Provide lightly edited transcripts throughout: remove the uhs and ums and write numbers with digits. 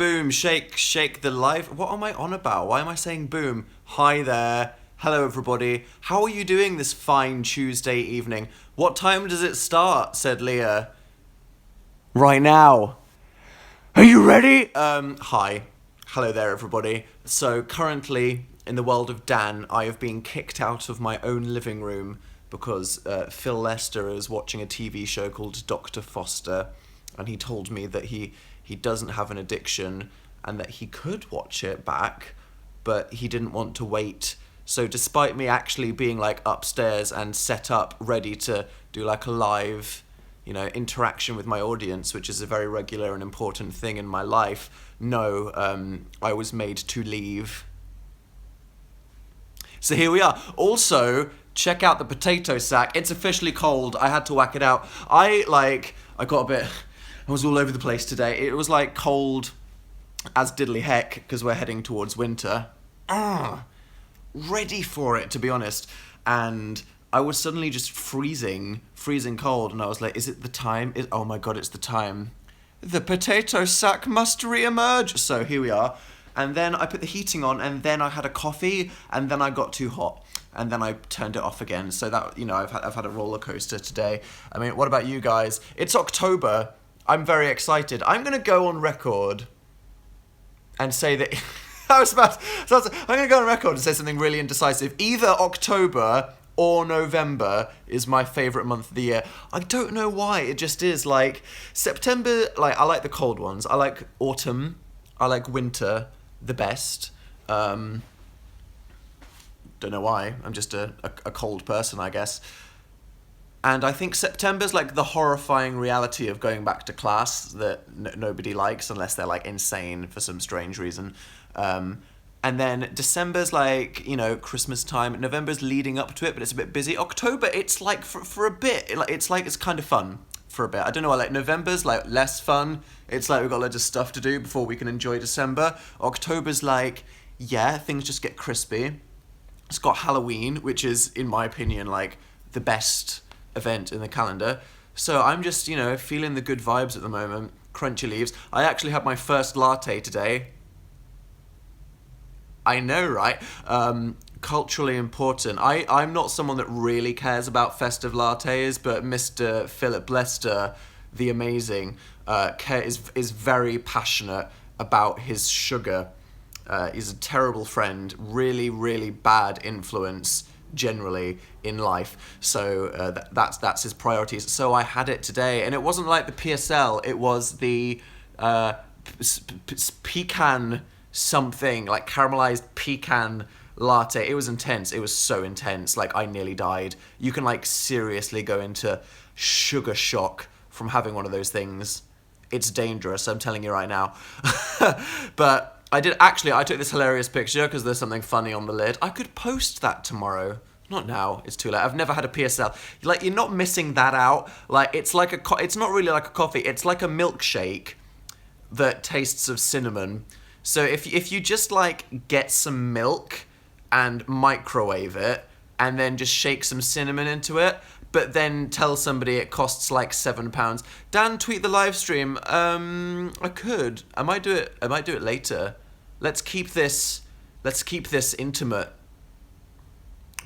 Boom, shake the live. What am I on about? Why am I saying boom? Hi there. Hello, everybody. How are you doing this fine Tuesday evening? What time does it start? Said Leah. Right now. Are you ready? Hi. Hello there, everybody. So, currently, in the world of Dan, I have been kicked out of my own living room because Phil Lester is watching a TV show called Dr. Foster, and he told me that he doesn't have an addiction and that he could watch it back, but he didn't want to wait. So despite me actually being like upstairs and set up ready to do like a live, interaction with my audience, which is a very regular and important thing in my life, no, I was made to leave. So here we are. Also, check out the potato sack. It's officially cold. I had to whack it out. I was all over the place today. It was like cold as diddly heck because we're heading towards winter. Ready for it, to be honest. And I was suddenly just freezing cold, and I was like, is it the time? Oh my god, it's the time. The potato sack must re-emerge. So here we are. And then I put the heating on, and then I had a coffee, and then I got too hot. And then I turned it off again. So that, I've had a roller coaster today. I mean, what about you guys? It's October. I'm very excited. I'm going to go on record and say that... I'm going to go on record and say something really indecisive. Either October or November is my favourite month of the year. I don't know why. It just is. Like, September, I like the cold ones. I like autumn. I like winter the best. Don't know why. I'm just a cold person, I guess. And I think September's like the horrifying reality of going back to class that nobody likes unless they're like insane for some strange reason. And then December's like, Christmas time. November's leading up to it, but it's a bit busy. October, it's like for a bit. It's kind of fun for a bit. I don't know why. Like November's like less fun. It's like we've got loads of stuff to do before we can enjoy December. October's like, yeah, things just get crispy. It's got Halloween, which is, in my opinion, like the best event in the calendar. So I'm just, feeling the good vibes at the moment. Crunchy leaves. I actually had my first latte today. I know, right? Culturally important. I'm not someone that really cares about festive lattes, but Mr. Philip Lester, the amazing, is very passionate about his sugar. He's a terrible friend, really, really bad influence generally in life. So that's his priorities. So I had it today, and it wasn't like the PSL. It was the pecan something, like caramelized pecan latte. It was intense. It was so intense. Like I nearly died. You can like seriously go into sugar shock from having one of those things. It's dangerous. I'm telling you right now. But I took this hilarious picture because there's something funny on the lid. I could post that tomorrow. Not now, it's too late. I've never had a PSL. Like, you're not missing that out. Like, it's not really like a coffee. It's like a milkshake that tastes of cinnamon. So if you just, like, get some milk and microwave it and then just shake some cinnamon into it, but then tell somebody it costs like £7. Dan, tweet the live stream. I could. I might do it later. Let's keep this intimate.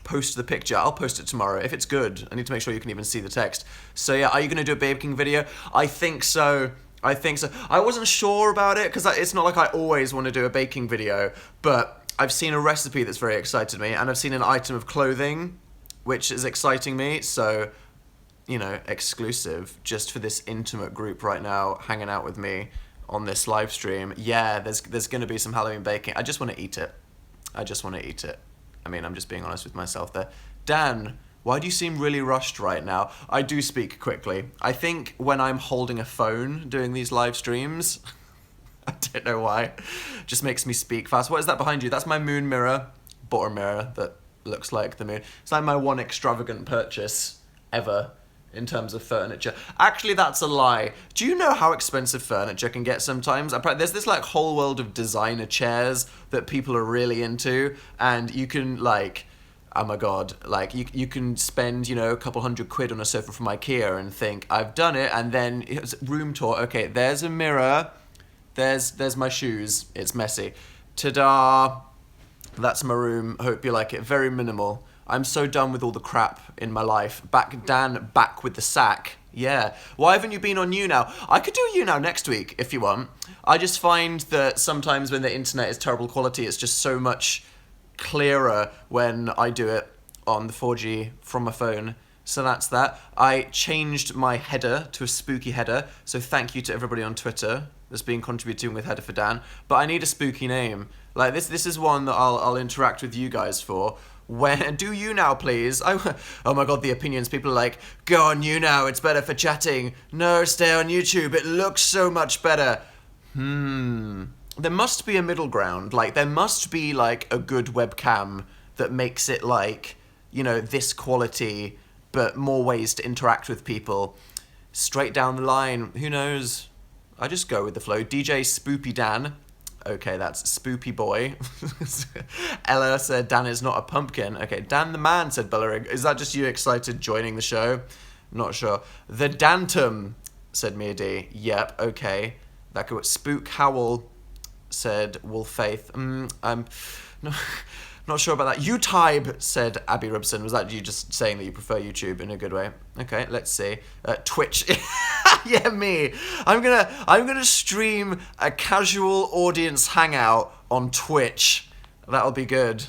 Post the picture. I'll post it tomorrow if it's good. I need to make sure you can even see the text. So yeah, are you gonna do a baking video? I think so. I wasn't sure about it because it's not like I always want to do a baking video, but I've seen a recipe that's very excited me, and I've seen an item of clothing which is exciting me. So, exclusive just for this intimate group right now hanging out with me on this live stream. Yeah, there's going to be some Halloween baking. I just want to eat it. I mean, I'm just being honest with myself there. Dan, why do you seem really rushed right now? I do speak quickly. I think when I'm holding a phone doing these live streams, I don't know why, just makes me speak fast. What is that behind you? That's my moon mirror. Bought a mirror that looks like the moon. It's like my one extravagant purchase ever in terms of furniture. Actually, that's a lie. Do you know how expensive furniture can get sometimes? There's this like whole world of designer chairs that people are really into, and you can like, oh my god, like you can spend, a couple £100 on a sofa from IKEA and think, I've done it, and then it's room tour. Okay, there's a mirror. There's my shoes. It's messy. Ta-da! That's my room. Hope you like it. Very minimal. I'm so done with all the crap in my life. Back with the sack. Yeah. Why haven't you been on You Now? I could do You Now next week if you want. I just find that sometimes when the internet is terrible quality, it's just so much clearer when I do it on the 4G from my phone. So that's that. I changed my header to a spooky header, so thank you to everybody on Twitter that's been contributing with Header for Dan. But I need a spooky name. Like this is one that I'll interact with you guys for. When do You Now, please? Oh my god, the opinions. People are like, go on You Now, it's better for chatting. No, stay on YouTube, it looks so much better. There must be a middle ground. Like, there must be, like, a good webcam that makes it, like, you know, this quality, but more ways to interact with people. Straight down the line, who knows? I just go with the flow. DJ Spoopy Dan. Okay, that's Spoopy Boy. Ella said Dan is not a pumpkin. Okay, Dan the Man, said Bellerig. Is that just you excited joining the show? Not sure. The Dantum, said Mia D. Yep, okay. That could Spook Howl, said Wolf Faith. I'm not sure about that. YouTube, said Abby Robson. Was that you just saying that you prefer YouTube in a good way? Okay, let's see. Twitch. Yeah, me. I'm gonna stream a casual audience hangout on Twitch. That'll be good.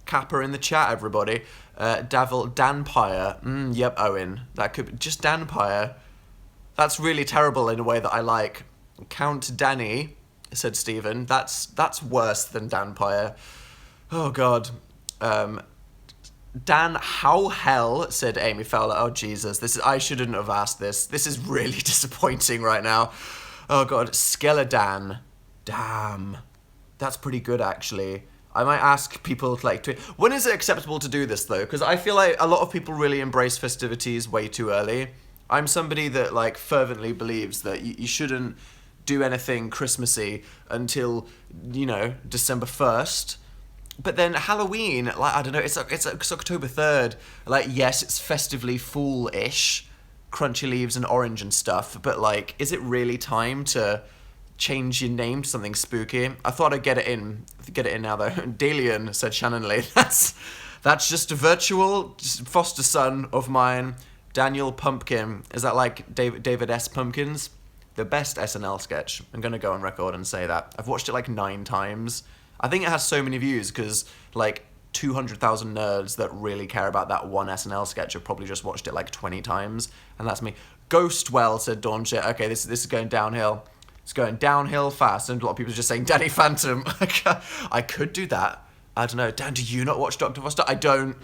Kappa in the chat, everybody. Danpire. Yep, Owen. That could be just Danpire. That's really terrible in a way that I like. Count Danny, said Stephen. That's worse than Danpire. Oh god. Dan How Hell, said Amy Fowler. Oh Jesus, I shouldn't have asked this. This is really disappointing right now. Oh god, Skeledan. Damn. That's pretty good actually. I might ask people to like when is it acceptable to do this though? Because I feel like a lot of people really embrace festivities way too early. I'm somebody that like fervently believes that you shouldn't do anything Christmassy until, you know, December 1st. But then Halloween, like, I don't know, it's October 3rd. Like, yes, it's festively fall-ish, crunchy leaves and orange and stuff, but like, is it really time to change your name to something spooky? I thought I'd get it in now though. Delian, said Shannon Lee. That's just a virtual foster son of mine, Daniel Pumpkin. Is that like David S. Pumpkins? The best SNL sketch. I'm going to go on record and say that. I've watched it like 9 times. I think it has so many views because like 200,000 nerds that really care about that one SNL sketch have probably just watched it like 20 times. And that's me. Ghostwell, said Dawn Shit. Okay, this is going downhill. It's going downhill fast. And a lot of people are just saying Danny Phantom. I could do that. I don't know. Dan, do you not watch Dr. Foster? I don't.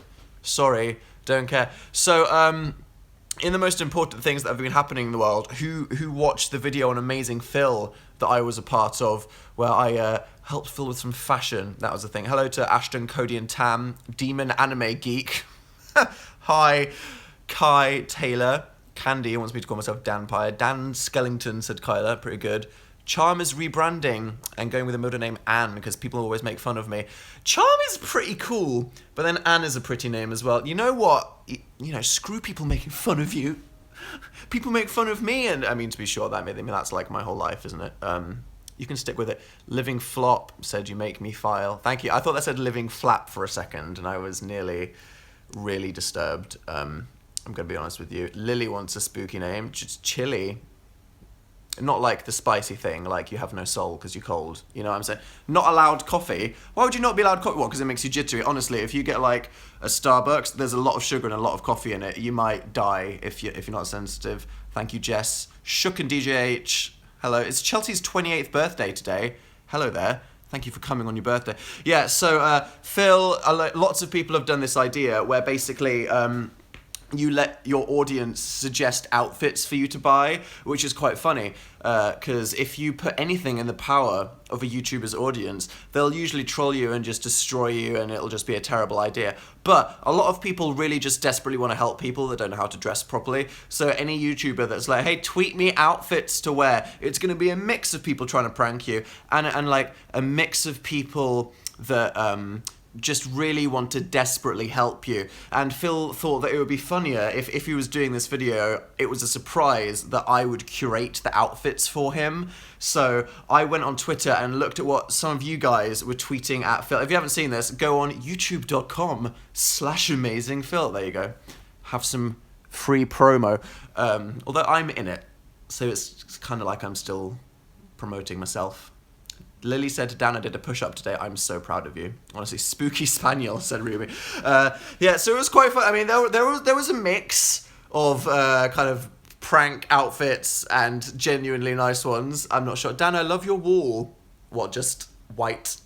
Sorry. Don't care. So, in the most important things that have been happening in the world, who watched the video on Amazing Phil that I was a part of, where I helped Phil with some fashion. That was the thing. Hello to Ashton, Cody and Tam, Demon Anime Geek. Hi, Kai Taylor. Candy wants me to call myself Danpire. Dan Skellington, said Kyla. Pretty good. Charm is rebranding and going with a middle name Anne because people always make fun of me. Charm is pretty cool, but then Anne is a pretty name as well. You know what? You know, screw people making fun of you. People make fun of me, and I mean, to be sure, that's like my whole life, isn't it? You can stick with it. Living Flop said you make me file. Thank you. I thought that said Living Flap for a second, and I was nearly really disturbed. I'm going to be honest with you. Lily wants a spooky name. Just Chili. Not like the spicy thing, like you have no soul because you're cold. You know what I'm saying? Not allowed coffee. Why would you not be allowed coffee? Well, because it makes you jittery. Honestly, if you get like a Starbucks, there's a lot of sugar and a lot of coffee in it. You might die if you're not sensitive. Thank you, Jess. Shook and DJH. Hello. It's Chelsea's 28th birthday today. Hello there. Thank you for coming on your birthday. Yeah, so Phil, lots of people have done this idea where basically you let your audience suggest outfits for you to buy, which is quite funny, because if you put anything in the power of a YouTuber's audience, they'll usually troll you and just destroy you, and it'll just be a terrible idea. But a lot of people really just desperately want to help people that don't know how to dress properly. So any YouTuber that's like, hey, tweet me outfits to wear, it's going to be a mix of people trying to prank you, and like a mix of people that just really want to desperately help you. And Phil thought that it would be funnier if he was doing this video, it was a surprise that I would curate the outfits for him. So I went on Twitter and looked at what some of you guys were tweeting at Phil. If you haven't seen this, go on youtube.com/amazingphil. There you go. Have some free promo. Although I'm in it, so it's kind of like I'm still promoting myself. Lily said, Dana did a push-up today. I'm so proud of you. Honestly, spooky spaniel, said Ruby. Yeah, so it was quite fun. I mean, there was a mix of kind of prank outfits and genuinely nice ones. I'm not sure. Dana, I love your wall. What, just white?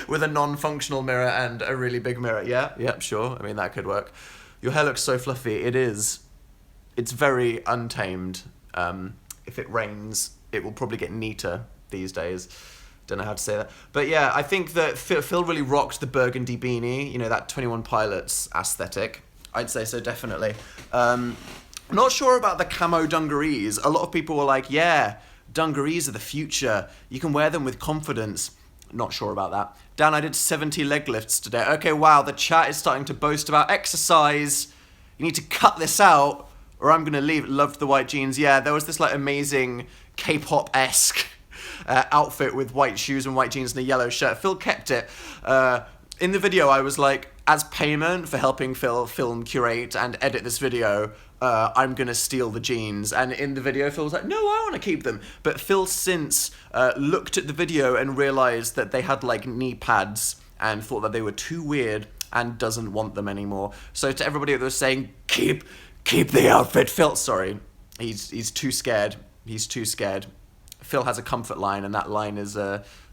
With a non-functional mirror and a really big mirror. Yeah, yep, sure. I mean, that could work. Your hair looks so fluffy. It is. It's very untamed. If it rains, it will probably get neater these days. Don't know how to say that. But yeah, I think that Phil really rocked the burgundy beanie, you know, that 21 Pilots aesthetic. I'd say so, definitely. Not sure about the camo dungarees. A lot of people were like, yeah, dungarees are the future. You can wear them with confidence. Not sure about that. Dan, I did 70 leg lifts today. Okay, wow, the chat is starting to boast about exercise. You need to cut this out or I'm going to leave. Loved the white jeans. Yeah, there was this like amazing K-pop-esque outfit with white shoes and white jeans and a yellow shirt. Phil kept it. In the video, I was like, as payment for helping Phil film, curate, and edit this video, I'm going to steal the jeans. And in the video, Phil was like, no, I want to keep them. But Phil since looked at the video and realized that they had like knee pads and thought that they were too weird and doesn't want them anymore. So to everybody that was saying, keep the outfit, Phil, sorry, he's too scared. He's too scared. Phil has a comfort line, and that line is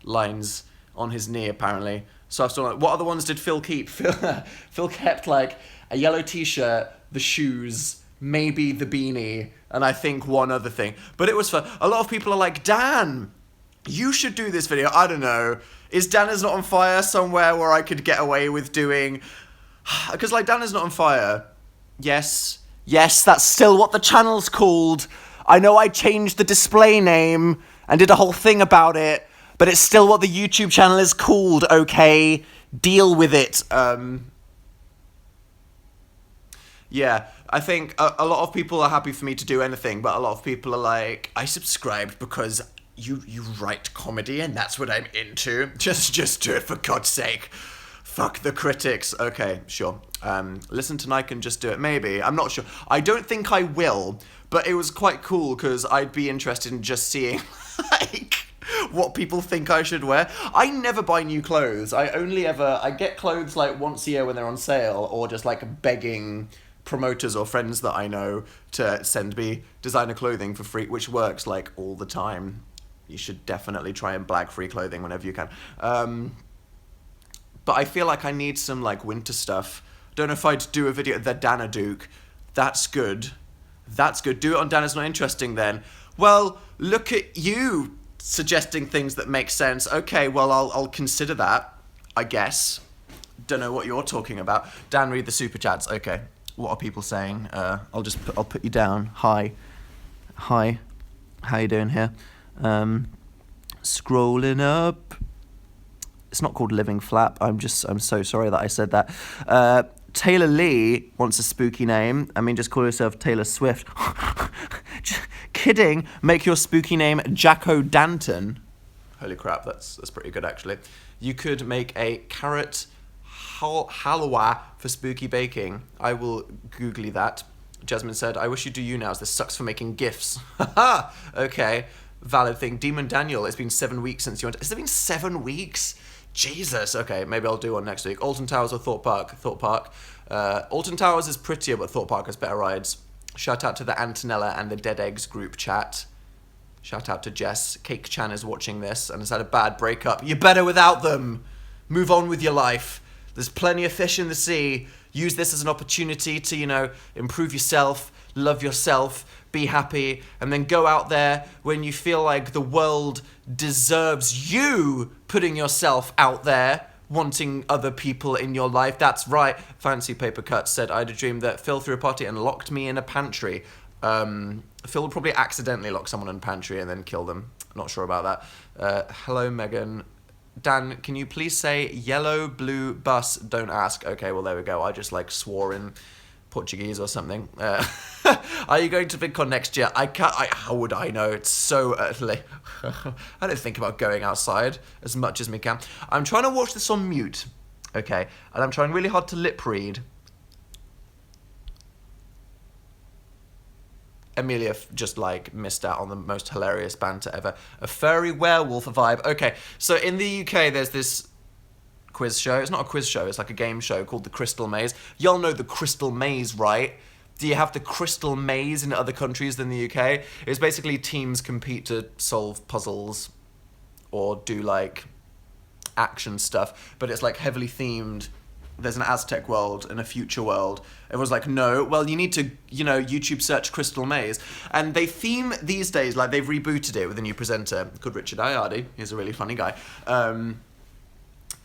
lines on his knee, apparently. So I was like, what other ones did Phil keep? Phil kept, like, a yellow t-shirt, the shoes, maybe the beanie, and I think one other thing. But it was fun. A lot of people are like, Dan, you should do this video. I don't know. Is Dan Is Not On Fire somewhere where I could get away with doing... Because, like, Dan Is Not On Fire, yes, that's still what the channel's called. I know I changed the display name and did a whole thing about it, but it's still what the YouTube channel is called, okay? Deal with it. Yeah, I think a lot of people are happy for me to do anything, but a lot of people are like, I subscribed because you write comedy and that's what I'm into. Just do it for God's sake. Fuck the critics. Okay, sure. Listen tonight and just do it. Maybe. I'm not sure. I don't think I will, but it was quite cool because I'd be interested in just seeing, like, what people think I should wear. I never buy new clothes. I get clothes like once a year when they're on sale, or just like begging promoters or friends that I know to send me designer clothing for free, which works like all the time. You should definitely try and blag free clothing whenever you can. But I feel like I need some like winter stuff. Don't know if I'd do a video at the Dana Duke. That's good. Do it on Dana's Not Interesting then. Well, look at you suggesting things that make sense. Okay, well, I'll consider that, I guess. Don't know what you're talking about. Dan, read the super chats. Okay, what are people saying? I'll put you down. Hi. How you doing here? Scrolling up. It's not called Living Flap. I'm so sorry that I said that. Taylor Lee wants a spooky name. I mean, just call yourself Taylor Swift. Kidding. Make your spooky name Jacko Danton. Holy crap, that's pretty good, actually. You could make a carrot halwa for spooky baking. I will googly that. Jasmine said, I wish you'd do you now, as this sucks for making GIFs. Haha! Okay. Valid thing. Demon Daniel, it's been 7 weeks since you went... Has it been 7 weeks? Jesus. Okay, maybe I'll do one next week. Alton Towers or Thorpe Park? Thorpe Park. Alton Towers is prettier, but Thorpe Park has better rides. Shout out to the Antonella and the Dead Eggs group chat. Shout out to Jess. Cake Chan is watching this and has had a bad breakup. You're better without them. Move on with your life. There's plenty of fish in the sea. Use this as an opportunity to, improve yourself, love yourself, be happy, and then go out there when you feel like the world deserves you putting yourself out there, wanting other people in your life. That's right. Fancy Paper Cut said, I had a dream that Phil threw a party and locked me in a pantry. Phil would probably accidentally lock someone in a pantry and then kill them. Not sure about that. Hello, Megan. Dan, can you please say yellow, blue, bus, don't ask? Okay, well, there we go. I just, like, swore in Portuguese or something. Are you going to VidCon next year? How would I know? It's so early. I don't think about going outside as much as me can. I'm trying to watch this on mute, okay? And I'm trying really hard to lip read. Amelia just, like, missed out on the most hilarious banter ever. A furry werewolf vibe. Okay, so in the UK, there's this quiz show. It's not a quiz show, it's like a game show called The Crystal Maze. Y'all know The Crystal Maze, right? Do you have the Crystal Maze in other countries than the UK? It's basically teams compete to solve puzzles or do, like, action stuff, but it's, like, heavily themed. There's an Aztec world and a future world. Everyone's like, no, well, you need to, YouTube search Crystal Maze. And they theme these days, like, they've rebooted it with a new presenter called Richard Ayoade. He's a really funny guy.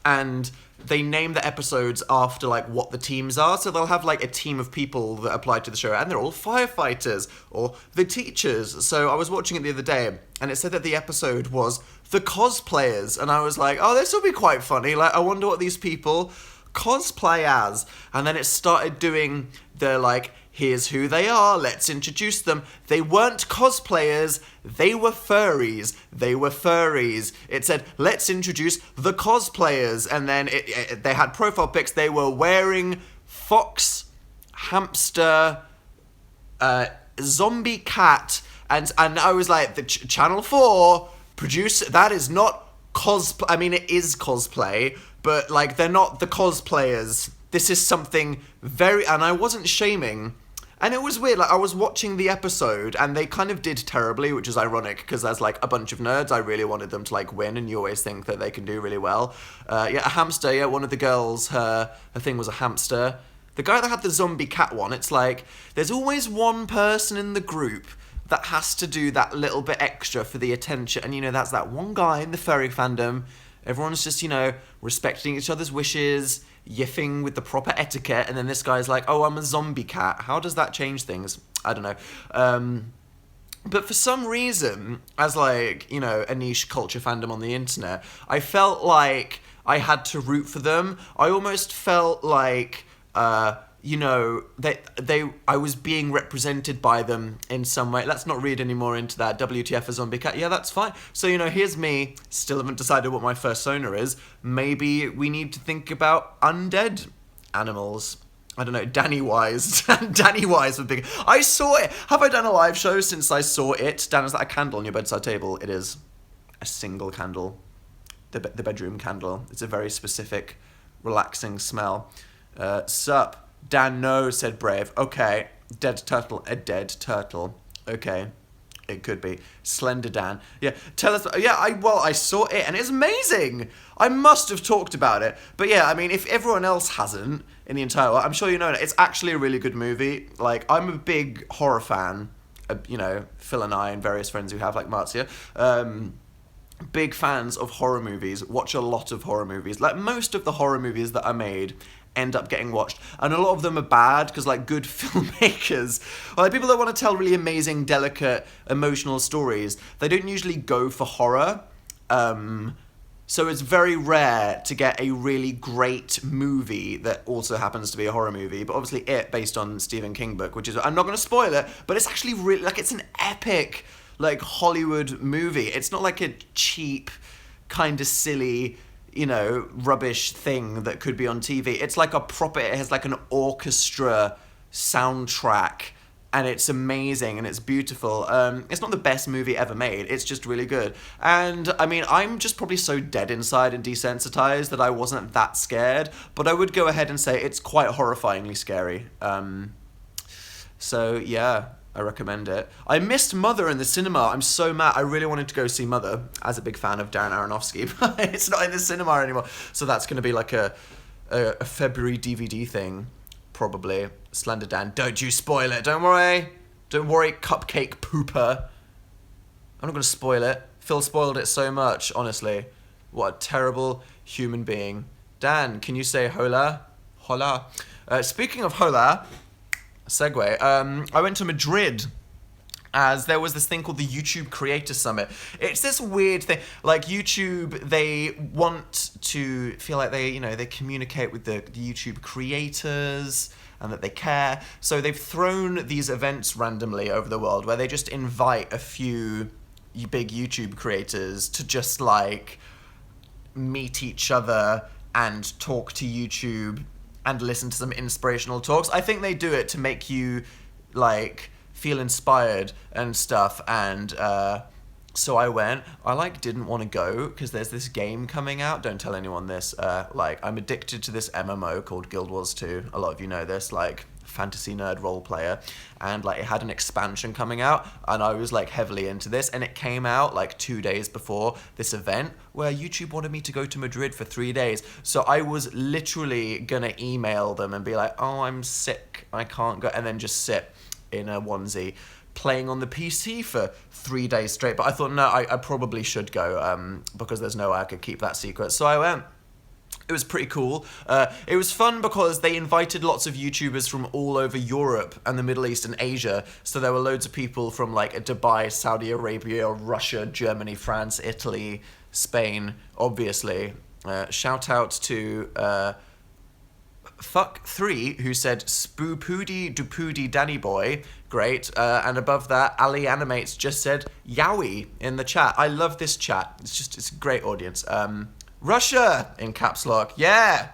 And they name the episodes after, like, what the teams are. So they'll have, like, a team of people that apply to the show, and they're all firefighters or the teachers. So I was watching it the other day, and it said that the episode was the cosplayers. And I was like, oh, this will be quite funny. Like, I wonder what these people cosplay as. And then it started doing the, like, here's who they are, let's introduce them. They weren't cosplayers, they were furries. They were furries. It said, let's introduce the cosplayers. And then they had profile pics. They were wearing fox, hamster, zombie cat. And I was like, the Channel 4 producer, that is not cosplay. I mean, it is cosplay, but, like, they're not the cosplayers. This is something very... And I wasn't shaming. And it was weird, like, I was watching the episode, and they kind of did terribly, which is ironic, because as, like, a bunch of nerds, I really wanted them to, like, win, and you always think that they can do really well. A hamster, one of the girls, her thing was a hamster. The guy that had the zombie cat one, it's like, there's always one person in the group that has to do that little bit extra for the attention, and, that's that one guy in the furry fandom. Everyone's just, respecting each other's wishes, yiffing with the proper etiquette, and then this guy's like, oh, I'm a zombie cat. How does that change things? I don't know. But for some reason, as, like, a niche culture fandom on the internet, I felt like I had to root for them. I almost felt like, I was being represented by them in some way. Let's not read any more into that. WTF a zombie cat? Yeah, that's fine. So, here's me. Still haven't decided what my fursona is. Maybe we need to think about undead animals. I don't know, Danny Wise. Danny Wise would be... I saw it. Have I done a live show since I saw it? Dan, is that a candle on your bedside table? It is a single candle. The bedroom candle. It's a very specific, relaxing smell. Sup? Dan, no, said Brave. Okay. Dead turtle. A dead turtle. Okay. It could be. Slender Dan. Yeah. Tell us. Yeah, I saw it, and it's amazing. I must have talked about it. But yeah, I mean, if everyone else hasn't in the entire world, I'm sure you know it. It's actually a really good movie. Like, I'm a big horror fan. Phil and I and various friends who have, like Marzia. Big fans of horror movies. Watch a lot of horror movies. Like, most of the horror movies that are made end up getting watched, and a lot of them are bad because, like, good filmmakers, or like people that want to tell really amazing, delicate, emotional stories, they don't usually go for horror. So it's very rare to get a really great movie that also happens to be a horror movie. But obviously, based on Stephen King book, which is, I'm not going to spoil it, but it's actually really, like, it's an epic, like, Hollywood movie. It's not like a cheap, kind of silly, rubbish thing that could be on TV. It's like a proper, it has like an orchestra soundtrack, and it's amazing, and it's beautiful. It's not the best movie ever made, it's just really good. And, I mean, I'm just probably so dead inside and desensitized that I wasn't that scared, but I would go ahead and say it's quite horrifyingly scary. So, yeah, I recommend it. I missed Mother in the cinema. I'm so mad. I really wanted to go see Mother as a big fan of Darren Aronofsky, but it's not in the cinema anymore. So that's going to be like a February DVD thing, probably. Slender Dan, don't you spoil it. Don't worry. Don't worry, cupcake pooper. I'm not going to spoil it. Phil spoiled it so much, honestly. What a terrible human being. Dan, can you say hola? Hola. Speaking of hola... segue. I went to Madrid as there was this thing called the YouTube Creator Summit. It's this weird thing. Like YouTube, they want to feel like they communicate with the YouTube creators and that they care. So they've thrown these events randomly over the world where they just invite a few big YouTube creators to just like meet each other and talk to YouTube and listen to some inspirational talks. I think they do it to make you like feel inspired and stuff, and so I went. I didn't want to go because there's this game coming out. Don't tell anyone this. I'm addicted to this MMO called Guild Wars 2. A lot of you know this, fantasy nerd role player, and it had an expansion coming out, and I was heavily into this, and it came out 2 days before this event where YouTube wanted me to go to Madrid for 3 days. So I was literally gonna email them and be like, oh, I'm sick, I can't go, and then just sit in a onesie playing on the PC for 3 days straight. But I thought, no, I probably should go because there's no way I could keep that secret. So I went. It was pretty cool. It was fun because they invited lots of YouTubers from all over Europe and the Middle East and Asia. So there were loads of people from Dubai, Saudi Arabia, Russia, Germany, France, Italy, Spain, obviously. Shout out to Fuck3, who said Spoopoody Dupoody Danny Boy. Great. And above that, Ali Animates just said Yowie in the chat. I love this chat. It's a great audience. Russia in caps lock. Yeah.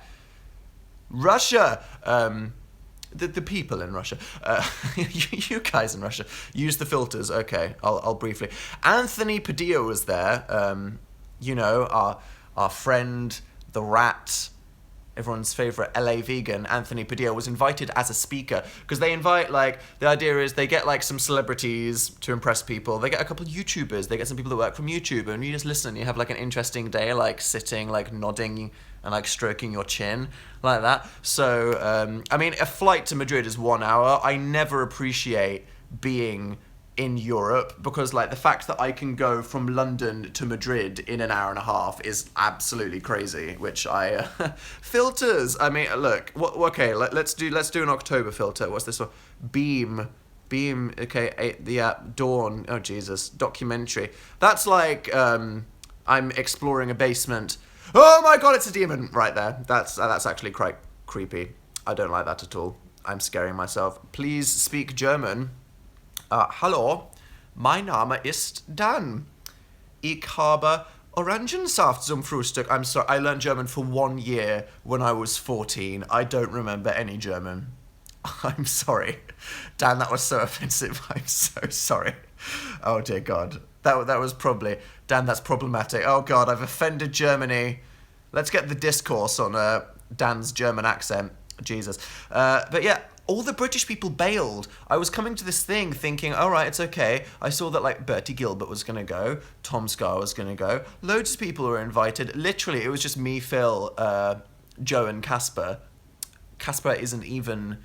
Russia. The people in Russia. You guys in Russia. Use the filters. Okay, I'll briefly. Anthony Padilla was there. Our friend, the rat, everyone's favorite LA vegan, Anthony Padilla, was invited as a speaker because they invite, the idea is they get some celebrities to impress people. They get a couple of YouTubers. They get some people that work from YouTube, and you just listen. You have an interesting day, sitting, nodding and stroking your chin like that. So, a flight to Madrid is 1 hour. I never appreciate being in Europe because the fact that I can go from London to Madrid in an hour and a half is absolutely crazy, which I filters. Look, okay, let's do an October filter. What's this one? Beam, okay, the Dawn, oh Jesus, documentary. That's I'm exploring a basement. Oh my god, it's a demon right there. That's actually quite creepy. I don't like that at all. I'm scaring myself. Please speak German. Hallo, mein Name ist Dan. Ich habe Orangensaft zum Frühstück. I'm sorry, I learned German for 1 year when I was 14. I don't remember any German. I'm sorry. Dan, that was so offensive. I'm so sorry. Oh dear God. That was probably... Dan, that's problematic. Oh God, I've offended Germany. Let's get the discourse on Dan's German accent. Jesus. But yeah, all the British people bailed. I was coming to this thing thinking, all right, it's okay. I saw that Bertie Gilbert was going to go. Tom Scar was going to go. Loads of people were invited. Literally, it was just me, Phil, Joe and Casper. Casper isn't even,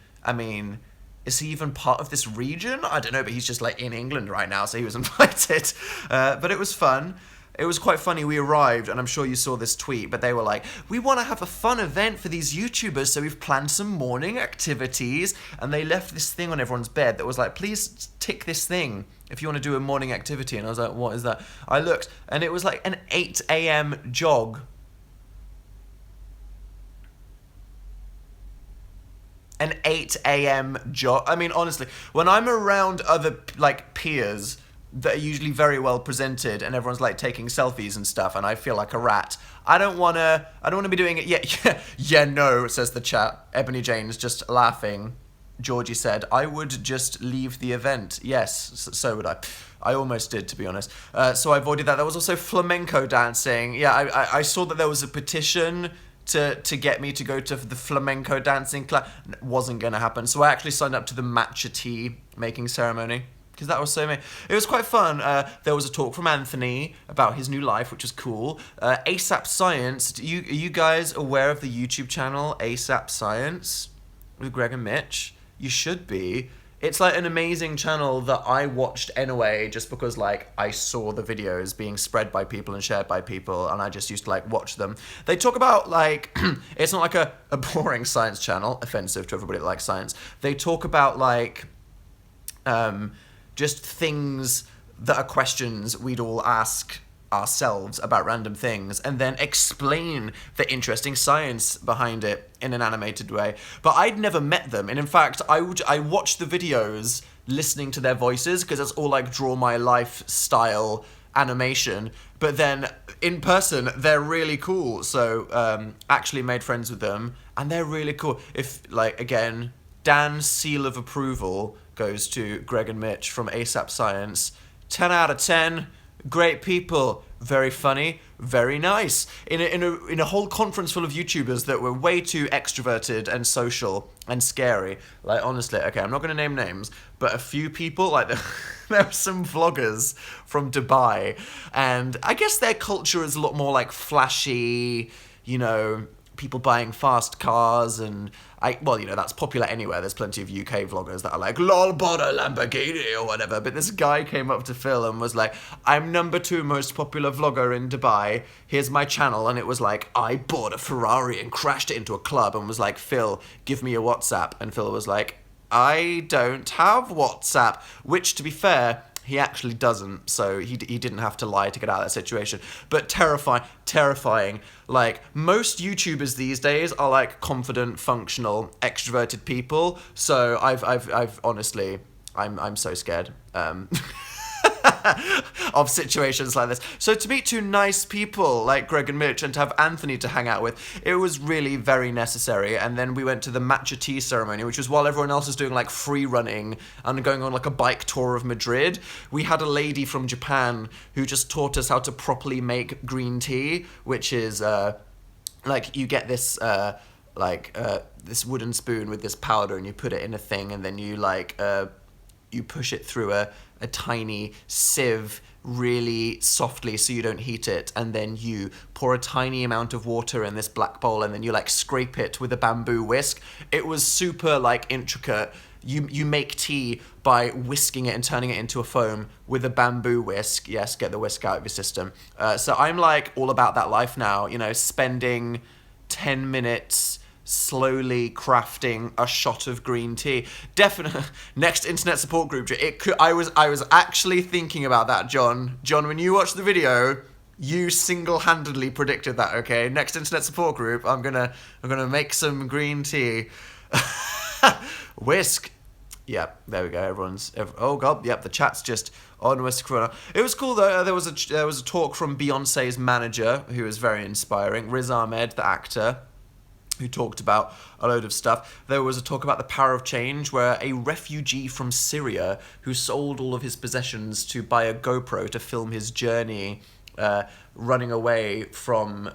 is he even part of this region? I don't know, but he's just in England right now, so he was invited. But it was fun. It was quite funny. We arrived, and I'm sure you saw this tweet, but they were like, we want to have a fun event for these YouTubers, so we've planned some morning activities. And they left this thing on everyone's bed that was please tick this thing if you want to do a morning activity. And I was like, what is that? I looked, and it was an 8 a.m. jog. An 8 a.m. jog. Honestly, when I'm around other, peers that are usually very well presented and everyone's taking selfies and stuff and I feel like a rat, I don't want to be doing it. Yeah, no, says the chat. Ebony Jane's just laughing. Georgie said, I would just leave the event. Yes, so would I. I almost did, to be honest. So I avoided that. There was also flamenco dancing. Yeah, I saw that there was a petition to get me to go to the flamenco dancing class. Wasn't going to happen. So I actually signed up to the matcha tea making ceremony. Because that was so amazing. It was quite fun. There was a talk from Anthony about his new life, which was cool. ASAP Science. Are you guys aware of the YouTube channel ASAP Science with Greg and Mitch? You should be. It's an amazing channel that I watched anyway, just because I saw the videos being spread by people and shared by people, and I just used to watch them. They talk about it's not a boring science channel, offensive to everybody that likes science. They talk about just things that are questions we'd all ask ourselves about random things, and then explain the interesting science behind it in an animated way. But I'd never met them, and in fact, I watched the videos listening to their voices, because it's all like Draw My Life style animation. But then in person, they're really cool. So actually made friends with them, and they're really cool. If, like, again, Dan's seal of approval goes to Greg and Mitch from ASAP Science. 10 out of 10. Great people, very funny, very nice. In a whole conference full of YouTubers that were way too extroverted and social and scary. Like, honestly, okay, I'm not going to name names, but a few people, like, there were some vloggers from Dubai, and I guess their culture is a lot more like flashy, you know, people buying fast cars, and well, you know, that's popular anywhere. There's plenty of UK vloggers that are like, lol, bought a Lamborghini or whatever. But this guy came up to Phil and was like, I'm #2 most popular vlogger in Dubai. Here's my channel. And it was like, I bought a Ferrari and crashed it into a club, and was like, Phil, give me your WhatsApp. And Phil was like, I don't have WhatsApp. Which, to be fair, he actually doesn't, so he didn't have to lie to get out of that situation. But terrifying. Like, most YouTubers these days are like confident, functional, extroverted people. So I've honestly, I'm so scared. Of situations like this. So to meet two nice people like Greg and Mitch, and to have Anthony to hang out with, it was really very necessary. And then we went to the Matcha Tea Ceremony, which was while everyone else was doing like free running and going on like a bike tour of Madrid. We had a lady from Japan who just taught us how to properly make green tea, which is like, you get this this wooden spoon with this powder, and you put it in a thing, and then you like you push it through a tiny sieve really softly so you don't heat it, and then you pour a tiny amount of water in this black bowl, and then you like scrape it with a bamboo whisk. It was super like intricate. You make tea by whisking it and turning it into a foam with a bamboo whisk. Yes, get the whisk out of your system. So I'm like all about that life now, you know, spending 10 minutes slowly crafting a shot of green tea. Definitely next internet support group. I was actually thinking about that, John. John, when you watched the video, you single-handedly predicted that. Okay, next internet support group, I'm gonna make some green tea. Whisk. Yep, there we go. Oh god, yep. The chat's just on Whisk Corona. It was cool though. There was a talk from Beyonce's manager who was very inspiring. Riz Ahmed, the actor, who talked about a load of stuff. There was a talk about the power of change, where a refugee from Syria who sold all of his possessions to buy a GoPro to film his journey running away from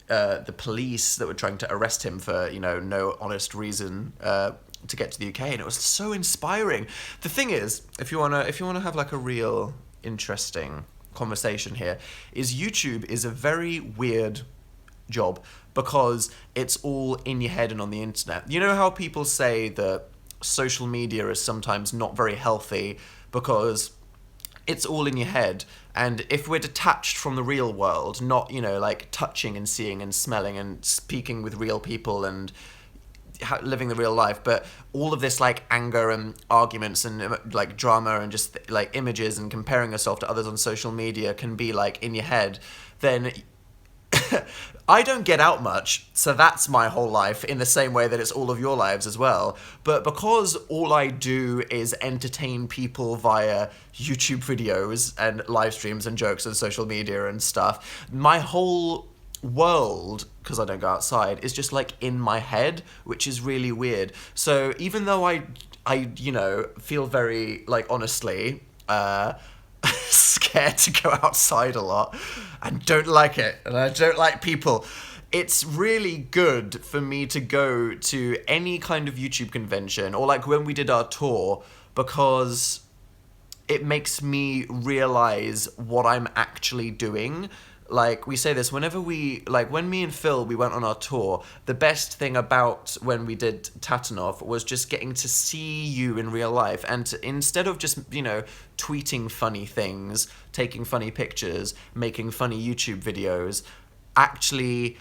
the police that were trying to arrest him for, you know, no honest reason to get to the UK, and it was so inspiring. The thing is, if you wanna have like a real interesting conversation here, is YouTube is a very weird job, because it's all in your head and on the internet. You know how people say that social media is sometimes not very healthy because it's all in your head, and if we're detached from the real world, not, you know, like touching and seeing and smelling and speaking with real people and living the real life, but all of this like anger and arguments and like drama and just like images and comparing yourself to others on social media can be like in your head, then I don't get out much, so that's my whole life, in the same way that it's all of your lives as well. But because all I do is entertain people via YouTube videos and live streams and jokes and social media and stuff, my whole world, because I don't go outside, is just like in my head, which is really weird. So even though I you know, feel very, like, honestly, scared to go outside a lot and don't like it, and I don't like people, it's really good for me to go to any kind of YouTube convention, or like when we did our tour, because it makes me realize what I'm actually doing. Like, we say this whenever when me and Phil, we went on our tour, the best thing about when we did Tatanov was just getting to see you in real life, and instead of just, you know, tweeting funny things, taking funny pictures, making funny YouTube videos, actually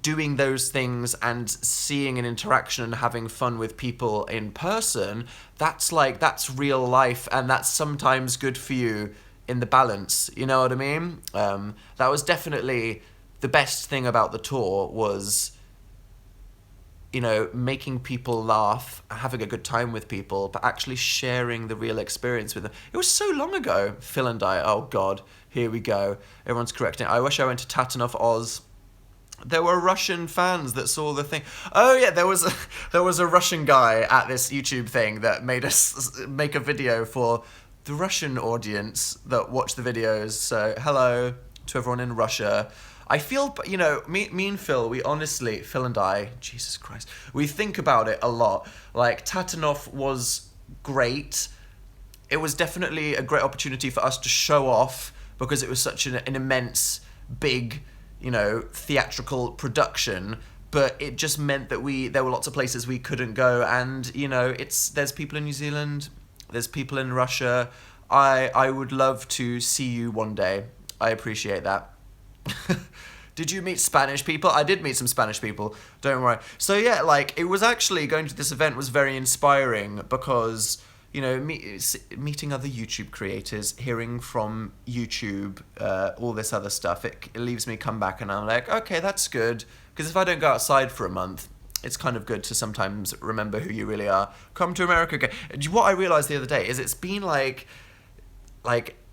doing those things and seeing an interaction and having fun with people in person, that's real life, and that's sometimes good for you in the balance, you know what I mean? That was definitely the best thing about the tour, was, you know, making people laugh, having a good time with people, but actually sharing the real experience with them. It was so long ago, Phil and I, oh God, here we go. Everyone's correcting. I wish I went to Tatanov Oz. There were Russian fans that saw the thing. Oh yeah, there was a Russian guy at this YouTube thing that made us make a video for the Russian audience that watch the videos. So hello to everyone in Russia. I feel, you know, me and Phil, we honestly, Phil and I, Jesus Christ, we think about it a lot. Like, Tatanov was great. It was definitely a great opportunity for us to show off, because it was such an immense, big, you know, theatrical production. But it just meant that there were lots of places we couldn't go, and, you know, there's people in New Zealand, there's people in Russia. I would love to see you one day. I appreciate that. Did you meet Spanish people? I did meet some Spanish people, don't worry. So yeah, like, it was actually, going to this event was very inspiring, because, you know, meeting other YouTube creators, hearing from YouTube, all this other stuff, it leaves me come back and I'm like, okay, that's good. Because if I don't go outside for a month, it's kind of good to sometimes remember who you really are. Come to America again. What I realized the other day is it's been like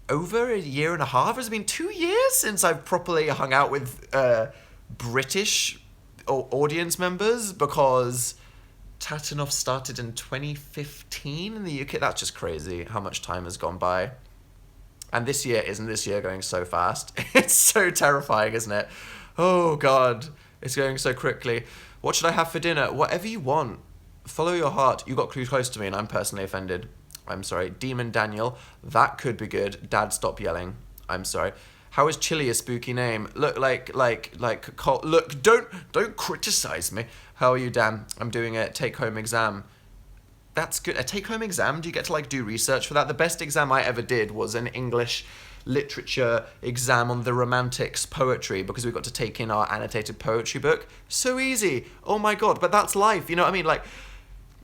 over a year and a half. It's been 2 years since I've properly hung out with British audience members, because Tatanov started in 2015 in the UK. That's just crazy how much time has gone by. And isn't this year going so fast? It's so terrifying, isn't it? Oh God, it's going so quickly. What should I have for dinner? Whatever you want. Follow your heart. You got too close to me and I'm personally offended. I'm sorry. Demon Daniel. That could be good. Dad, stop yelling. I'm sorry. How is Chili a spooky name? Look, look, don't criticize me. How are you, Dan? I'm doing a take-home exam. That's good. A take-home exam? Do you get to, like, do research for that? The best exam I ever did was an English literature exam on the Romantics poetry, because we got to take in our annotated poetry book. So easy. Oh my God. But that's life. You know what I mean? Like,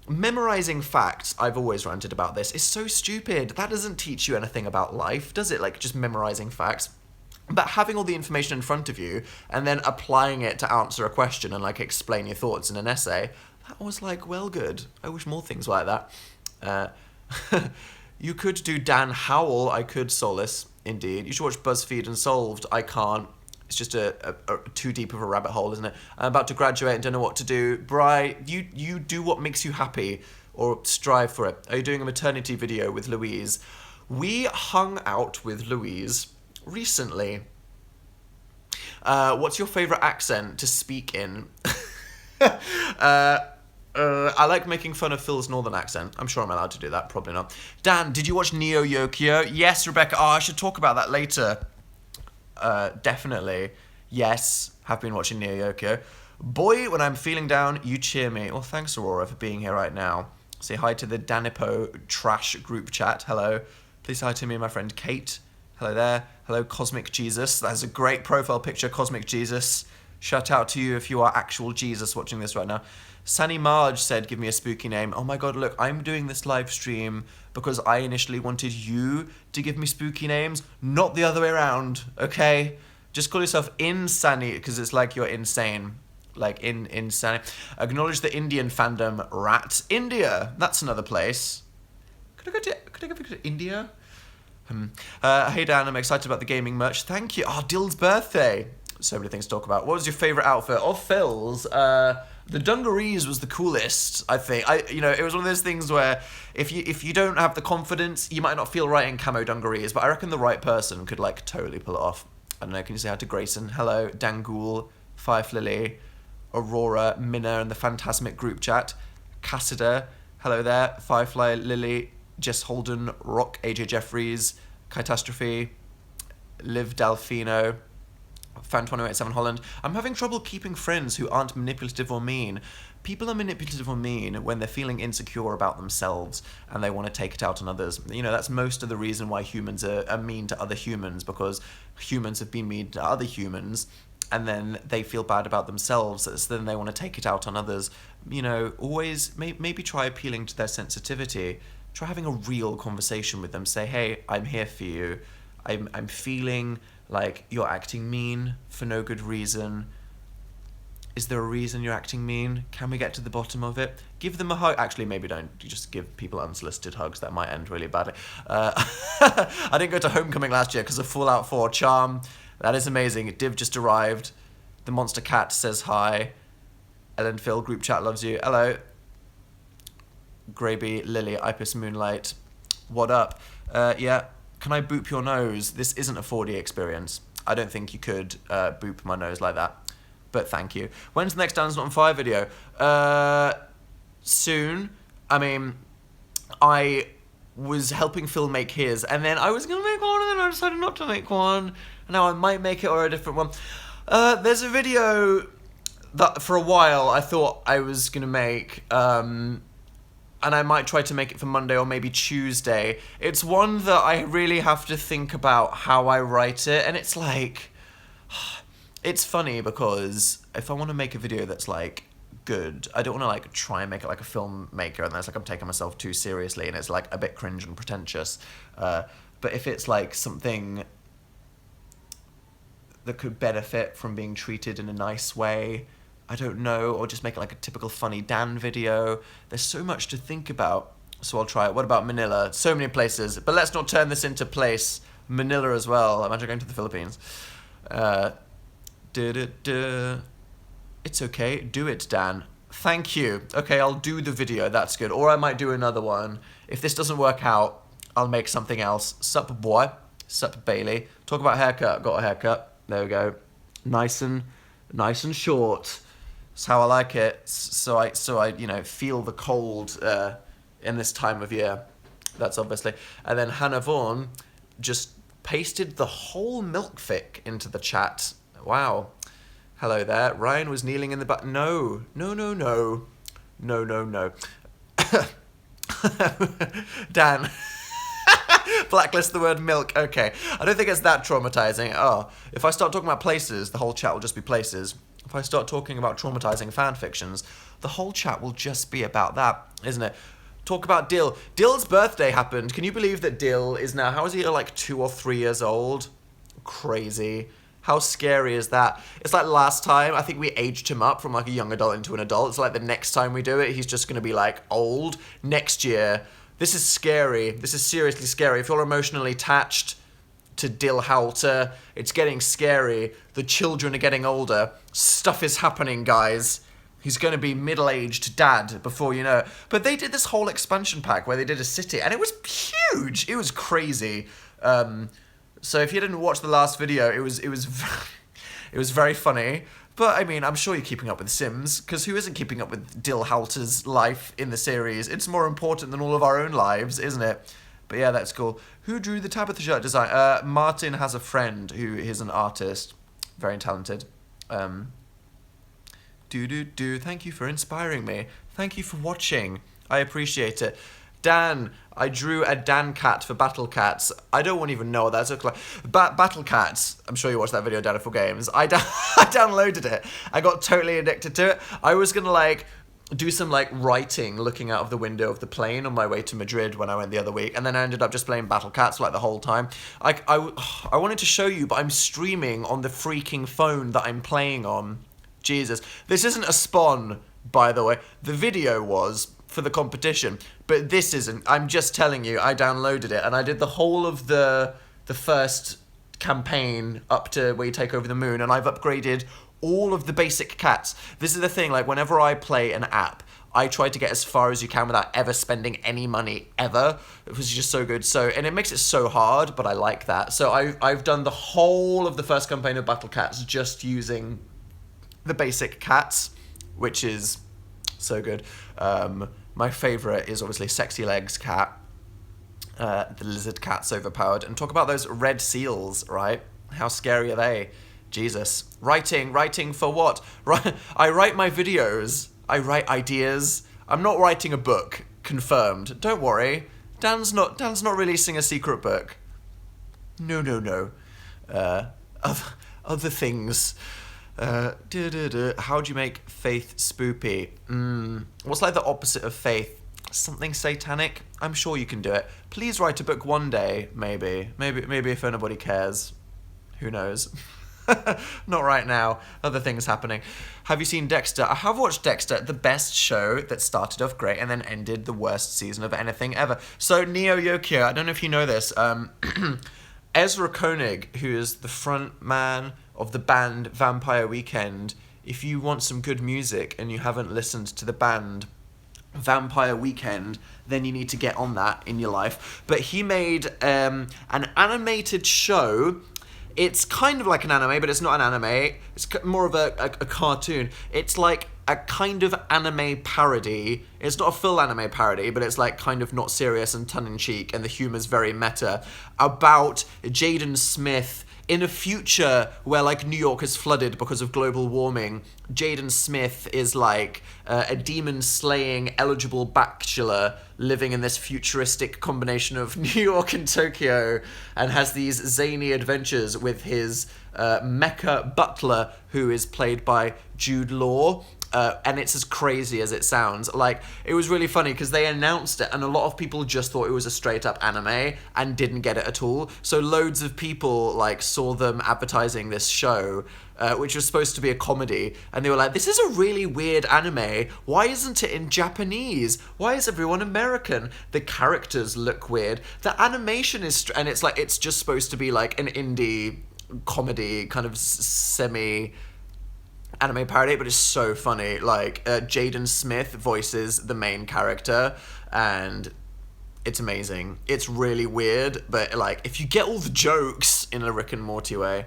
memorizing facts, I've always ranted about this, is so stupid. That doesn't teach you anything about life, does it? Like, just memorizing facts. But having all the information in front of you and then applying it to answer a question and, like, explain your thoughts in an essay, that was, like, well, good. I wish more things were like that. You could do Dan Howell. I could, Solace, indeed. You should watch BuzzFeed Unsolved. I can't. It's just a too deep of a rabbit hole, isn't it? I'm about to graduate and don't know what to do. Bri, you do what makes you happy, or strive for it. Are you doing a maternity video with Louise? We hung out with Louise recently. What's your favourite accent to speak in? I like making fun of Phil's northern accent. I'm sure I'm allowed to do that. Probably not. Dan, did you watch Neo Yokio? Yes, Rebecca. Oh, I should talk about that later. Definitely. Yes, have been watching Neo Yokio. Boy, when I'm feeling down, you cheer me. Well, thanks, Aurora, for being here right now. Say hi to the Danipo trash group chat. Hello. Please say hi to me and my friend Kate. Hello there. Hello, Cosmic Jesus. That's a great profile picture, Cosmic Jesus. Shout out to you if you are actual Jesus watching this right now. Sunny Marge said, give me a spooky name. Oh my God, look, I'm doing this live stream because I initially wanted you to give me spooky names, not the other way around, okay? Just call yourself Insani, because it's like you're insane. Like, insane. Acknowledge the Indian fandom, rat. India, that's another place. Could I go to India? Hey Dan, I'm excited about the gaming merch. Thank you. Oh, Dill's birthday. So many things to talk about. What was your favourite outfit? Of Phil's, the dungarees was the coolest, I think. It was one of those things where if you don't have the confidence, you might not feel right in camo dungarees, but I reckon the right person could, like, totally pull it off. I don't know, can you say hi to Grayson? Hello, Dangool, Fife Lily, Aurora, Minna, and the Phantasmic group chat. Cassida, hello there. Firefly, Lily, Jess Holden, Rock, AJ Jeffries, Catastrophe, Liv Delfino, Fan2087 Holland. I'm having trouble keeping friends who aren't manipulative or mean. People are manipulative or mean when they're feeling insecure about themselves and they want to take it out on others. You know, that's most of the reason why humans are mean to other humans, because humans have been mean to other humans. and then they feel bad about themselves, so then they want to take it out on others. You know, always maybe try appealing to their sensitivity. Try having a real conversation with them. Say, hey, I'm here for you. I'm feeling like you're acting mean for no good reason. Is there a reason you're acting mean? Can we get to the bottom of it? Give them a hug. Actually, maybe don't. You just give people unsolicited hugs. That might end really badly. I didn't go to homecoming last year because of Fallout 4. Charm. That is amazing. Div just arrived. The monster cat says hi. Ellen Phil, group chat loves you. Hello. Graby, Lily, Ipis Moonlight. What up? Yeah. Can I boop your nose? This isn't a 4D experience. I don't think you could boop my nose like that. But thank you. When's the next Dan's Not on Fire video? Soon. I mean, I was helping Phil make his, and then I was going to make one, and then I decided not to make one. And now I might make it or a different one. There's a video that for a while I thought I was going to make, and I might try to make it for Monday or maybe Tuesday. It's one that I really have to think about how I write it, and it's like... It's funny because if I want to make a video that's like good, I don't want to like try and make it like a filmmaker and that's like I'm taking myself too seriously and it's like a bit cringe and pretentious. But if it's like something that could benefit from being treated in a nice way, I don't know, or just make it like a typical funny Dan video, there's so much to think about. So I'll try it. What about Manila? So many places, but let's not turn this into place. Manila as well. Imagine going to the Philippines. It's okay. Do it, Dan. Thank you. Okay, I'll do the video. That's good. Or I might do another one. If this doesn't work out, I'll make something else. Sup, boy. Sup, Bailey. Talk about haircut. Got a haircut. There we go. Nice and short. That's how I like it. So I you know, feel the cold in this time of year. That's obviously. And then Hannah Vaughan just pasted the whole milk fic into the chat. Wow. Hello there. Ryan was kneeling in the back. No. Dan. Blacklist the word milk. Okay. I don't think it's that traumatizing. Oh, if I start talking about places, the whole chat will just be places. If I start talking about traumatizing fan fictions, the whole chat will just be about that, isn't it? Talk about Dill. Dill's birthday happened. Can you believe that Dill is now, how is he, like 2 or 3 years old? Crazy. How scary is that? It's like last time, I think we aged him up from like a young adult into an adult. It's like the next time we do it, he's just going to be like old. Next year, this is scary. This is seriously scary. If you're emotionally attached to Dill Halter, it's getting scary. The children are getting older. Stuff is happening, guys. He's going to be middle-aged dad before you know it. But they did this whole expansion pack where they did a city, and it was huge. It was crazy. So if you didn't watch the last video, it was very funny. But I mean, I'm sure you're keeping up with Sims, because who isn't keeping up with Dill Halter's life in the series? It's more important than all of our own lives, isn't it? But yeah, that's cool. Who drew the Tabitha shirt design? Martin has a friend who is an artist, very talented. Thank you for inspiring me. Thank you for watching. I appreciate it. Dan, I drew a Dan cat for Battle Cats. I don't even know what that looks like. Battle Cats. I'm sure you watched that video, Daniel Games. I downloaded it. I got totally addicted to it. I was gonna like do some like writing looking out of the window of the plane on my way to Madrid when I went the other week, and then I ended up just playing Battle Cats like the whole time. I wanted to show you, but I'm streaming on the freaking phone that I'm playing on. Jesus. This isn't a spawn, by the way. The video was for the competition, but this isn't. I'm just telling you, I downloaded it, and I did the whole of the first campaign up to where you take over the moon, and I've upgraded all of the basic cats. This is the thing, like, whenever I play an app, I try to get as far as you can without ever spending any money, ever. It was just so good. So, and it makes it so hard, but I like that. So I've done the whole of the first campaign of Battle Cats just using the basic cats, which is so good. My favourite is obviously Sexy Legs cat. The lizard cat's overpowered. And talk about those red seals, right? How scary are they? Jesus. Writing for what? I write my videos. I write ideas. I'm not writing a book. Confirmed. Don't worry. Dan's not releasing a secret book. No. Other things. How do you make faith spoopy? What's like the opposite of faith? Something satanic? I'm sure you can do it. Please write a book one day, maybe. Maybe if anybody cares. Who knows? Not right now. Other things happening. Have you seen Dexter? I have watched Dexter, the best show that started off great and then ended the worst season of anything ever. So Neo Yokio, I don't know if you know this. Ezra Koenig, who is the front man of the band Vampire Weekend, if you want some good music and you haven't listened to the band Vampire Weekend, then you need to get on that in your life. But he made an animated show. It's kind of like an anime, but it's not an anime. It's more of a cartoon. It's like a kind of anime parody. It's not a full anime parody, but it's like kind of not serious and tongue-in-cheek, and the humor's very meta, about Jaden Smith in a future where like New York is flooded because of global warming. Jaden Smith is like a demon-slaying eligible bachelor living in this futuristic combination of New York and Tokyo, and has these zany adventures with his mecha butler, who is played by Jude Law. And it's as crazy as it sounds. Like, it was really funny because they announced it and a lot of people just thought it was a straight up anime and didn't get it at all. So loads of people like saw them advertising this show, which was supposed to be a comedy, and they were like, this is a really weird anime. Why isn't it in Japanese? Why is everyone American? The characters look weird. The animation is and it's like, it's just supposed to be like an indie comedy, kind of semi anime parody, but it's so funny. Like, Jaden Smith voices the main character, and it's amazing. It's really weird, but like, if you get all the jokes in a Rick and Morty way,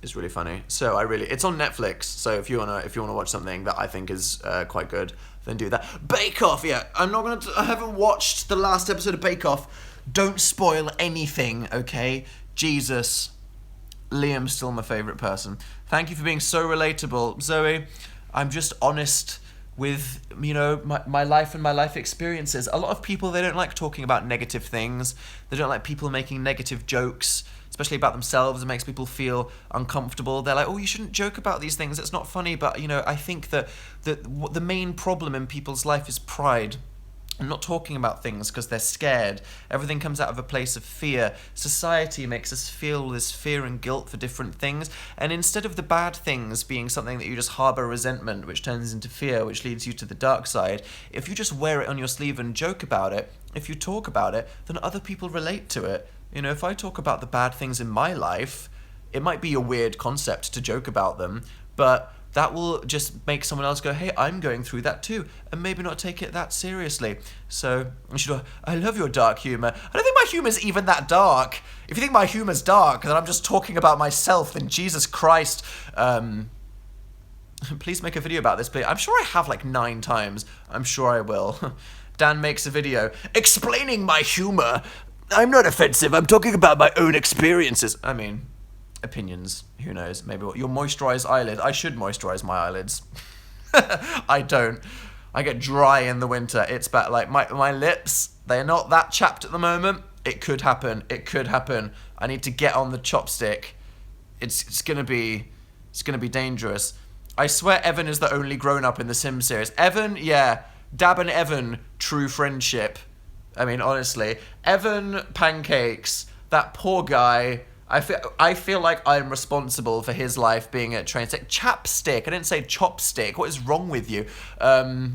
it's really funny. So it's on Netflix. So if you wanna watch something that I think is quite good, then do that. Bake Off, yeah. I haven't watched the last episode of Bake Off. Don't spoil anything, okay? Jesus. Liam's still my favourite person. Thank you for being so relatable. Zoe, I'm just honest with, my life and my life experiences. A lot of people, they don't like talking about negative things. They don't like people making negative jokes, especially about themselves. It makes people feel uncomfortable. They're like, oh, you shouldn't joke about these things. It's not funny. But, I think that the main problem in people's life is pride. And not talking about things because they're scared. Everything comes out of a place of fear. Society makes us feel this fear and guilt for different things. And instead of the bad things being something that you just harbour resentment, which turns into fear, which leads you to the dark side, if you just wear it on your sleeve and joke about it, if you talk about it, then other people relate to it. If I talk about the bad things in my life, it might be a weird concept to joke about them, but that will just make someone else go, hey, I'm going through that too, and maybe not take it that seriously. So, I love your dark humour. I don't think my humour's even that dark. If you think my humour's dark, then I'm just talking about myself, then Jesus Christ. Please make a video about this, please. I'm sure I have like 9 times. I'm sure I will. Dan makes a video explaining my humour. I'm not offensive, I'm talking about my own experiences. I mean, opinions, who knows, maybe your moisturized eyelid. I should moisturize my eyelids. I don't. I get dry in the winter. It's bad. Like my lips, they're not that chapped at the moment. It could happen. I need to get on the chopstick. It's gonna be dangerous. I swear Evan is the only grown-up in the Sims series. Evan, yeah. Dab and Evan, true friendship. I mean, honestly. Evan Pancakes, that poor guy. I feel like I'm responsible for his life being a train stick. Chapstick. I didn't say chopstick. What is wrong with you? Yeah,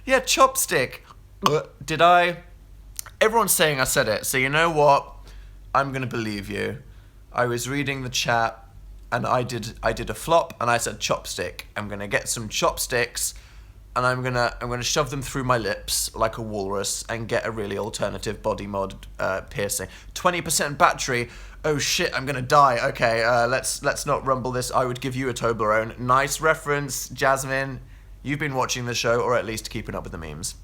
chopstick. Did I? Everyone's saying I said it. So you know what? I'm going to believe you. I was reading the chat and I did a flop and I said chopstick. I'm going to get some chopsticks and I'm gonna shove them through my lips like a walrus and get a really alternative body mod piercing. 20% battery. Oh shit, I'm gonna die. Okay, let's not rumble this. I would give you a Toblerone. Nice reference, Jasmine. You've been watching the show, or at least keeping up with the memes.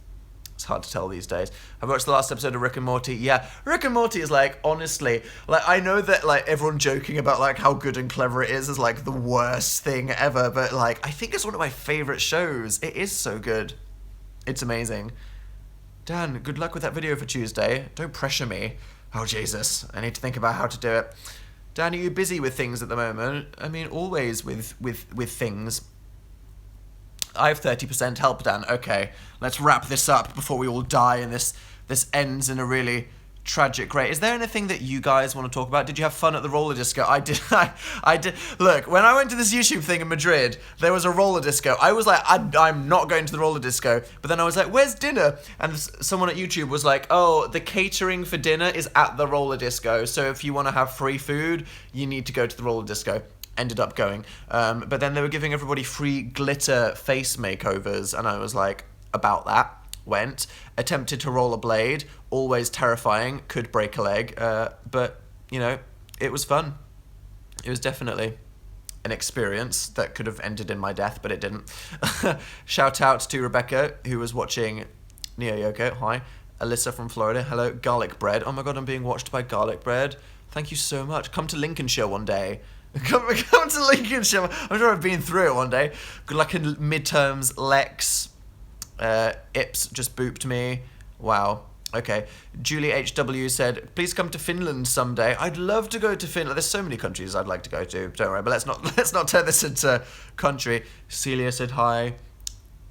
It's hard to tell these days. I've watched the last episode of Rick and Morty. Yeah, Rick and Morty is like, honestly, like, I know that like everyone joking about like how good and clever it is like the worst thing ever, but like I think it's one of my favorite shows. It is so good. It's amazing. Dan, good luck with that video for Tuesday. Don't pressure me. Oh Jesus, I need to think about how to do it. Dan, are you busy with things at the moment? I mean, always with things. I have 30% help, Dan. Okay, let's wrap this up before we all die and this ends in a really tragic rate. Is there anything that you guys want to talk about? Did you have fun at the roller disco? I did. I did. Look, when I went to this YouTube thing in Madrid, there was a roller disco. I was like, I'm not going to the roller disco. But then I was like, where's dinner? And someone at YouTube was like, oh, the catering for dinner is at the roller disco. So if you want to have free food, you need to go to the roller disco. Ended up going. But then they were giving everybody free glitter face makeovers. And I was like, about that. Went, attempted to roll a blade, always terrifying, could break a leg, but, you know, it was fun. It was definitely an experience that could have ended in my death, but it didn't. Shout out to Rebecca, who was watching Neo Yoko. Hi. Alyssa from Florida. Hello. Garlic bread. Oh my god, I'm being watched by garlic bread. Thank you so much. Come to Lincolnshire one day. Come to Lincolnshire. I'm sure I've been through it one day. Good luck in midterms, Lex. Ips just booped me. Wow. Okay. Julie HW said, please come to Finland someday. I'd love to go to Finland. There's so many countries I'd like to go to. Don't worry, but let's not turn this into country. Celia said hi.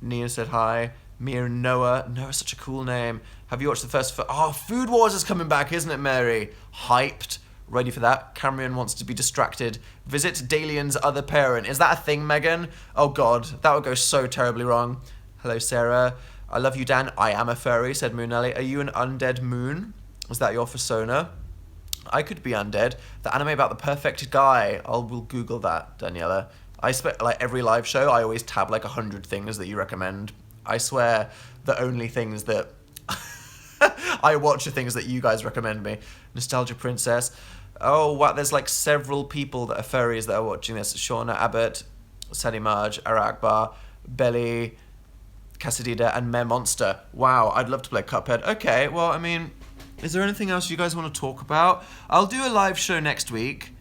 Nia said hi. Mia and Noah. Noah's such a cool name. Have you watched the first... Food Wars is coming back, isn't it, Mary? Hyped. Ready for that. Cameron wants to be distracted. Visit Dalian's other parent. Is that a thing, Megan? Oh, God. That would go so terribly wrong. Hello, Sarah. I love you, Dan. I am a furry, said Moonelli. Are you an undead moon? Is that your persona? I could be undead. The anime about the perfect guy. We'll Google that, Daniela. I swear, like every live show, I always tab like 100 things that you recommend. I swear the only things that I watch are things that you guys recommend me. Nostalgia Princess. Oh, wow. There's like several people that are furries that are watching this. Shauna Abbott, Sani Marge, Arakbar, Belly, Cassadida, and Mare Monster. Wow, I'd love to play Cuphead. Okay, well, I mean, is there anything else you guys want to talk about? I'll do a live show next week,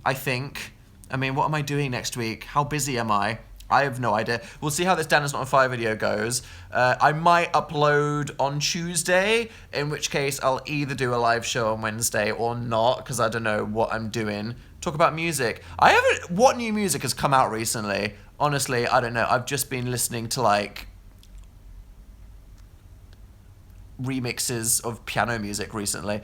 I think. I mean, what am I doing next week? How busy am I? I have no idea. We'll see how this Dan Is Not on Fire video goes. I might upload on Tuesday, in which case I'll either do a live show on Wednesday or not, because I don't know what I'm doing. Talk about music. What new music has come out recently? Honestly, I don't know. I've just been listening to, like, remixes of piano music recently.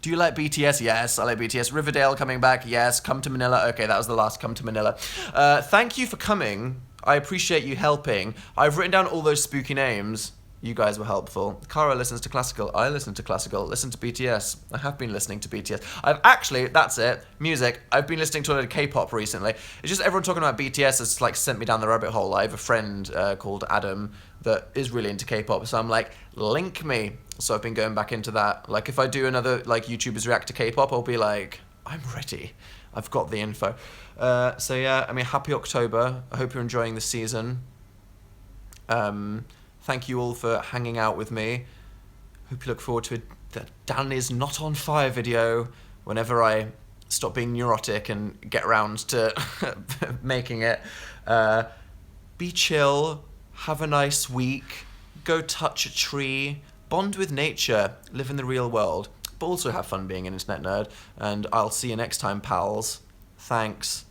Do you like BTS? Yes, I like BTS. Riverdale coming back? Yes. Come to Manila? Okay, that was the last Come to Manila. Thank you for coming. I appreciate you helping. I've written down all those spooky names. You guys were helpful. Cara listens to classical. I listen to classical. Listen to BTS. I have been listening to BTS. That's it. Music. I've been listening to a lot of K-pop recently. It's just everyone talking about BTS has like sent me down the rabbit hole. I have a friend called Adam that is really into K-pop. So I'm like, link me. So I've been going back into that. Like if I do another like YouTubers react to K-pop, I'll be like, I'm ready. I've got the info. So yeah, I mean, happy October. I hope you're enjoying the season. Thank you all for hanging out with me. Hope you look forward to the Dan Is Not on Fire video whenever I stop being neurotic and get around to making it. Be chill. Have a nice week. Go touch a tree. Bond with nature. Live in the real world. But also have fun being an internet nerd. And I'll see you next time, pals. Thanks.